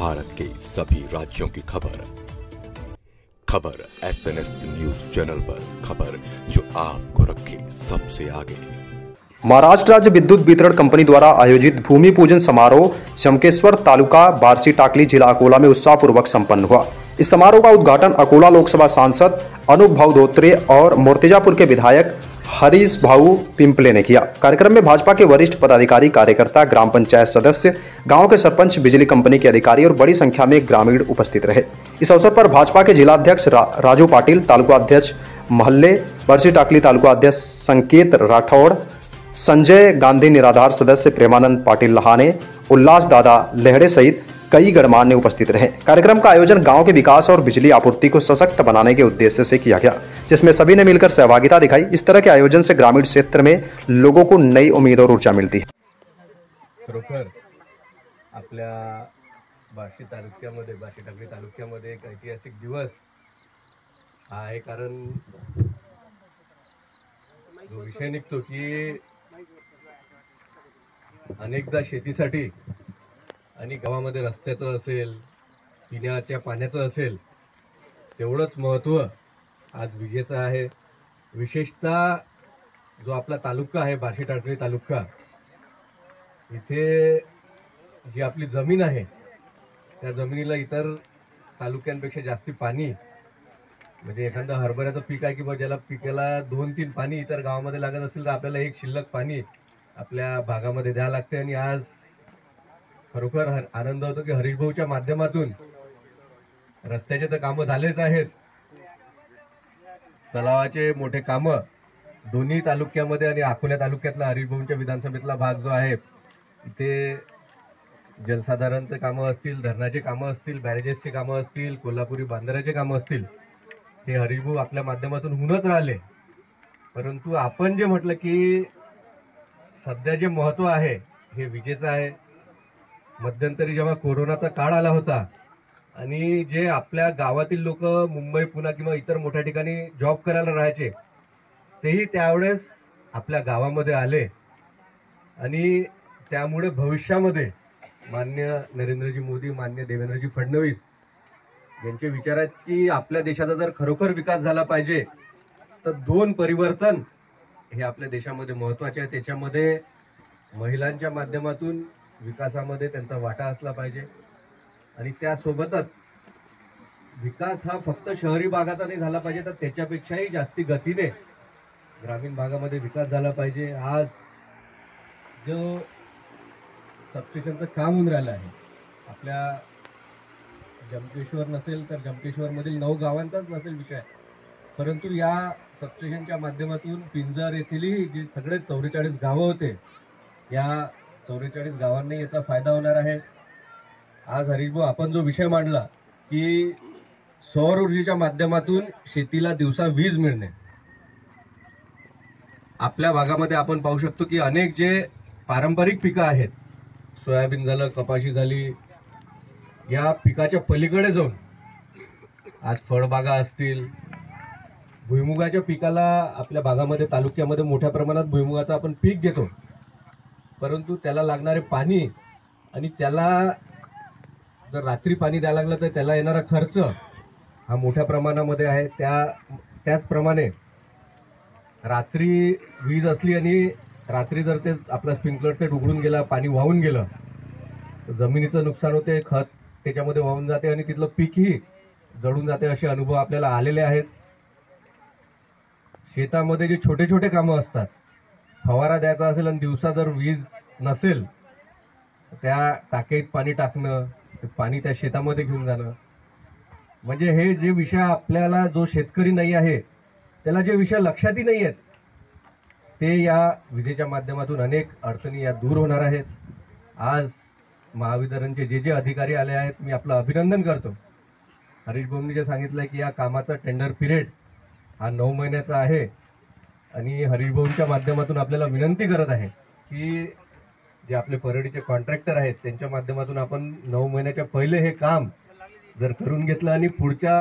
भारत के सभी राज्यों की खबर SNS न्यूज चैनल पर, खबर जो आपको रखे सबसे आगे। महाराष्ट्र राज्य विद्युत वितरण कंपनी द्वारा आयोजित भूमि पूजन समारोह जमकेश्वर तालुका बार्शी टाकली जिला अकोला में उत्साहपूर्वक संपन्न हुआ। इस समारोह का उद्घाटन अकोला लोकसभा सांसद अनूप भाऊ धोत्रे और मोर्तेजापुर के विधायक हरीश भाऊ पिंपले ने किया। कार्यक्रम में भाजपा के वरिष्ठ पदाधिकारी, कार्यकर्ता, ग्राम पंचायत सदस्य, गांव के सरपंच, बिजली कंपनी के अधिकारी और बड़ी संख्या में ग्रामीण उपस्थित रहे। इस अवसर पर भाजपा के जिलाध्यक्ष राजू पाटिल, तालुका अध्यक्ष महल्ले, बार्शी टाकली तालुका अध्यक्ष संकेत राठौड़, संजय गांधी निराधार सदस्य प्रेमानंद पाटिल लहाने, उल्लास दादा लेहड़े सहित कई गणमान्य उपस्थित रहे। कार्यक्रम का आयोजन गांव के विकास और बिजली आपूर्ति को सशक्त बनाने के उद्देश्य से किया गया, जिसमें सभी ने मिलकर सहभागिता दिखाई। इस तरह के आयोजन से ग्रामीण क्षेत्र में लोगों को नई उम्मीद और ऊर्जा मिलती है। खरोखर आपल्या बार्शी तालुक्यामध्ये, बार्शी टाकली तालुक्यामध्ये एक ऐतिहासिक दिवस आहे। कारण जो विषय निघतो की अनेकदा शेतीसाठी आणि गावामध्ये रस्त्याचं असेल, पिण्याच्या पाण्याचं असेल, तेवढंच महत्त्व आज विजेचं आहे। विशेषतः जो आपला तालुका आहे बार्शी टाकली तालुका, इथे जी आपली जमीन आहे त्या जमिनीला इतर तालुक्यांपेक्षा जास्ती पाणी, म्हणजे एखादं हरभऱ्याचं पीक आहे किंवा ज्याला पिकाला 2-3 पाणी इतर गावामध्ये लागत असेल तर आपल्याला एक शिल्लक पाणी आपल्या भागामध्ये द्यावं लागते। आणि आज खरोखर आनंद होतो की हरीश भाऊच्या माध्यमातून रस्त्याचे तर कामं झालेच आहेत, तलावाचे मोठे कामं दोन्ही तालुक्यामध्ये आणि अकोला तालुक्यातला हरीश भाऊंच्या विधानसभेतला भाग जो आहे इथे जलसाधारणचे कामं असतील, धरणाचे कामं असतील, बॅरेजेसचे कामं असतील, कोल्हापुरी बांधाऱ्याचे कामं असतील, हे हरीश भाऊ आपल्या माध्यमातून होऊनच राहिले। परंतु आपण जे म्हटलं की सध्या जे महत्त्व आहे हे विजेचं आहे। मध्यंतरी जेव्हा कोरोनाचा काळ आला होता आणि जे आपल्या गावातील लोक मुंबई, पुणे किंवा इतर मोठ्या ठिकाणी जॉब करायला राहायचे, तेही त्यावेळेस आपल्या गावामध्ये आले आणि त्यामुळे भविष्यामध्ये माननीय नरेंद्रजी मोदी, माननीय देवेंद्रजी फडणवीस यांचे विचार आहेत की आपल्या देशाचा जर खरोखर विकास झाला पाहिजे तर 2 परिवर्तन हे आपल्या देशामध्ये महत्त्वाचे आहे। त्याच्यामध्ये महिलांच्या माध्यमातून विकासामध्ये त्यांचा वाटा असला पाहिजे आणि त्यासोबतच विकास हा फक्त शहरी भागाचा नाही झाला पाहिजे, तर त्याच्यापेक्षाही जास्ती गतीने ग्रामीण भागामध्ये विकास झाला पाहिजे। आज जो सबस्टेशनचं काम होऊन राहिलं आहे, आपल्या जमकेश्वर नसेल तर जमकेश्वरमधील 9 गावांचाच नसेल विषय, परंतु या सबस्टेशनच्या माध्यमातून पिंजर येथीलही जे सगळे 44 गावं होते, या 44 गावांनी याचा फायदा होणार आहे। आज हरीश भाऊ आपण जो विषय मांडला की सौर ऊर्जेच्या माध्यमातून शेतीला दिवसा वीज मिळणे, आपल्या भागामध्ये आपण पाहू शकतो की अनेक जे पारंपरिक पिकं आहेत, सोयाबीन झालं, कपाशी झाली, या पिकाच्या पलीकडे जाऊन आज फळबागा असतील, भुईमुगाच्या पिकाला आपल्या भागामध्ये, तालुक्यामध्ये मोठ्या प्रमाणात भुईमुगाचं आपण पीक घेतो, परंतु त्याला लागणारे पाणी आणि त्याला जर रात्री पाणी द्यायला लागलं तर त्याला येणारा खर्च हा मोठ्या प्रमाणामध्ये आहे। त्याचप्रमाणे रात्री वीज असली आणि रात्री जर ते आपला स्प्रिंकलर सेट उघडून गेला, पाणी वाहून गेलं तर जमिनीचं नुकसान होते, खत त्याच्यामध्ये वाहून जाते आणि तिथलं पीकही जळून जाते। असे अनुभव आपल्याला आलेले आहेत। शेतामध्ये जे छोटे छोटे कामं असतात, फवारा द्यायचा असेल आणि दिवसा जर वीज नसेल त्या टाकीत पाणी टाकणं, ते पाणी त्या शेतामध्ये घेऊन जाणं, म्हणजे हे जे विषय आपल्याला, जो शेतकरी नाही आहे त्याला जे विषय लक्षातही नाही आहेत, ते या विजेच्या माध्यमातून अनेक अडचणी या दूर होणार आहेत। आज महावितरणचे जे अधिकारी आले आहेत, मी आपलं अभिनंदन करतो। हरीश भाऊंनी जे सांगितलं की या कामाचा टेंडर पिरियड हा 9 महिन्याचा आहे आणि हरीश भाऊंच्या माध्यमातून आपल्याला विनंती करत आहे की जे आपले परळीचे कॉन्ट्रॅक्टर आहेत त्यांच्या माध्यमातून आपण 9 महिन्याच्या पहिले हे काम जर करून घेतलं आणि पुढच्या